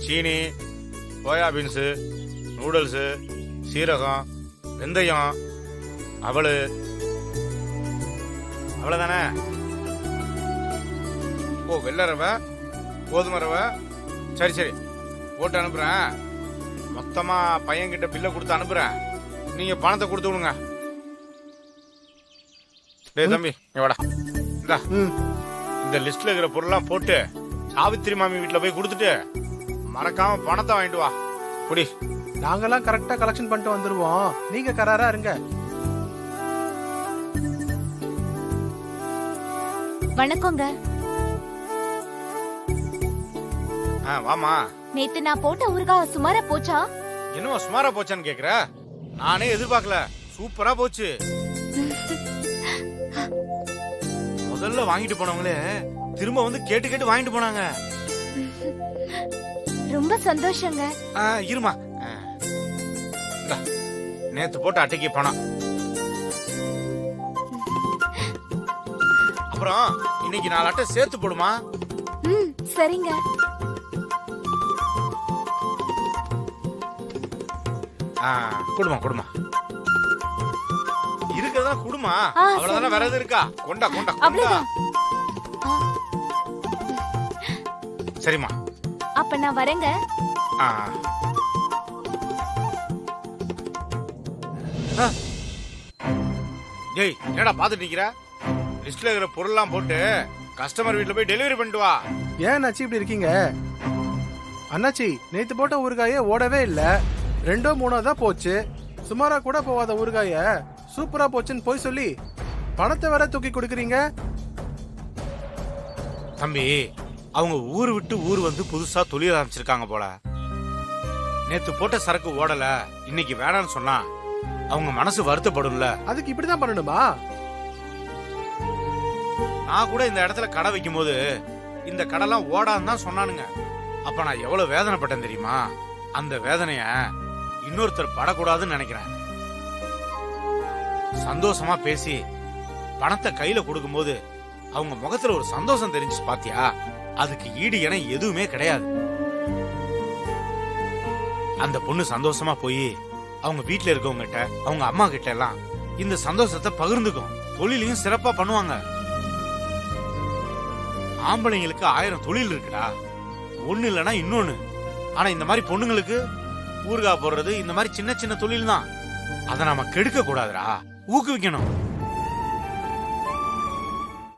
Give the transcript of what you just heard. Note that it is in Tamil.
சீனி, சோயாபீன்ஸு, நூடுல்ஸு, சீரகம், வெந்தயம், அவளு, அவ்வளவுதானே? ஓ, வெள்ளை ரவை, கோதுமை ரவை. சரி சரி, போட்டு அனுப்புறேன். மொத்தமா பையன்கிட்ட பில்லை கொடுத்து அனுப்புறேன். நீங்க பணத்தை கொடுத்து விடுங்க. டேய் தம்பி, இங்க வாடா. இந்தா, இந்த லிஸ்ட்ல இருக்கிற பொருள்லாம் போட்டு சாவித்திரி மாமி வீட்டுல போய் கொடுத்துட்டு மறக்காம பணத்தை வாங்கிட்டு வா. குடி. நாங்கெல்லாம் கரெக்டா கலெக்ஷன் பண்ணிட்டு வந்துருவோம், நீங்க கராரா இருங்க. வணக்கங்க. வாமா. நேத்து நான் போட்ட ஊறுகாய் சுமாரா போச்சா? என்னவா சுமாரா போச்சான்னு கேக்குற? நானே எதிர்பார்க்கல, சூப்பரா போச்சு. முதல்ல வாங்கிட்டு போனவங்களே திரும்ப வந்து கேட்டு கேட்டு வாங்கிட்டு போனாங்க. ரொம்ப சந்தோஷங்க. இருமா, நேத்து போட்ட அட்டைக்கு பணம். அப்புறம் இன்னைக்கு 4 அட்டை சேர்த்து போடுமா? சரிங்க. குடுமா குடுமா, இருக்கிறதா குடுமா. அவ்வளவுதானே, வேற எது இருக்கா? கொண்டா கொண்டா கொண்டா. சரிம்மா, அப்ப நான் வரேங்க. டேய், என்னடா பாத்துட்டு நிக்கிற? லிஸ்ட்ல இருக்கிற பொருள்லாம் போட்டு கஸ்டமர் வீட்டுல போய் டெலிவரி பண்ணிட்டு வா. ஏன் அண்ணாச்சி இப்படி இருக்கீங்க? அண்ணாச்சி, நேத்து போட்ட ஊறுகாயே ஓடவே இல்ல, 2ஓ 3ஓ தான் போச்சு. சுமாரா கூட போவாத ஊறுகாய சூப்பரா போச்சுன்னு போய் சொல்லி பணத்தை வேற தூக்கி கொடுக்குறீங்க. தம்பி, அவங்க ஊர் விட்டு ஊர் வந்து புதுசா தொழில் ஆரம்பிச்சிருக்காங்க போல. நேத்து போட்ட சரக்கு ஓடல, இன்னைக்கு வேணான்னு சொன்னா அவங்க மனசு வருத்தப்படும்ல. அதுக்கு இப்படிதான் பண்ணணுமா? நான் கூட இந்த இடத்துல கடை வைக்கும் போது இந்த கடைலாம் ஓடான்னு தான் சொன்னானுங்க. அப்ப நான் எவ்வளவு வேதனைப்பட்டேன் தெரியுமா? அந்த வேதனைய இன்னொருத்தர் படக்கூடாதுன்னு நினைக்கிறேன். சந்தோஷமா பேசி பணத்தை கையில கொடுக்கும் போது அவங்க முகத்துல ஒரு சந்தோஷம் தெரிஞ்சு பாத்தியா? அதுக்கு ஈடு என எதுவுமே கிடையாது. அந்த பொண்ணு சந்தோஷமா போய் அவங்க வீட்டுல இருக்கவங்க கிட்ட, அவங்க அம்மா கிட்ட எல்லாம் இந்த சந்தோஷத்தை பகிர்ந்துக்கும். தொழிலையும் சிறப்பா பண்ணுவாங்க. ஆம்பளைங்களுக்கு 1000 தொழில் இருக்குடா, ஒண்ணு இல்லைன்னா இன்னொன்னு. ஆனா இந்த மாதிரி பொண்ணுங்களுக்கு ஊறுகாய் போடுறது, இந்த மாதிரி சின்ன சின்ன தொழில் தான். அதை நாம கெடுக்க கூடாதுடா, ஊக்குவிக்கணும்.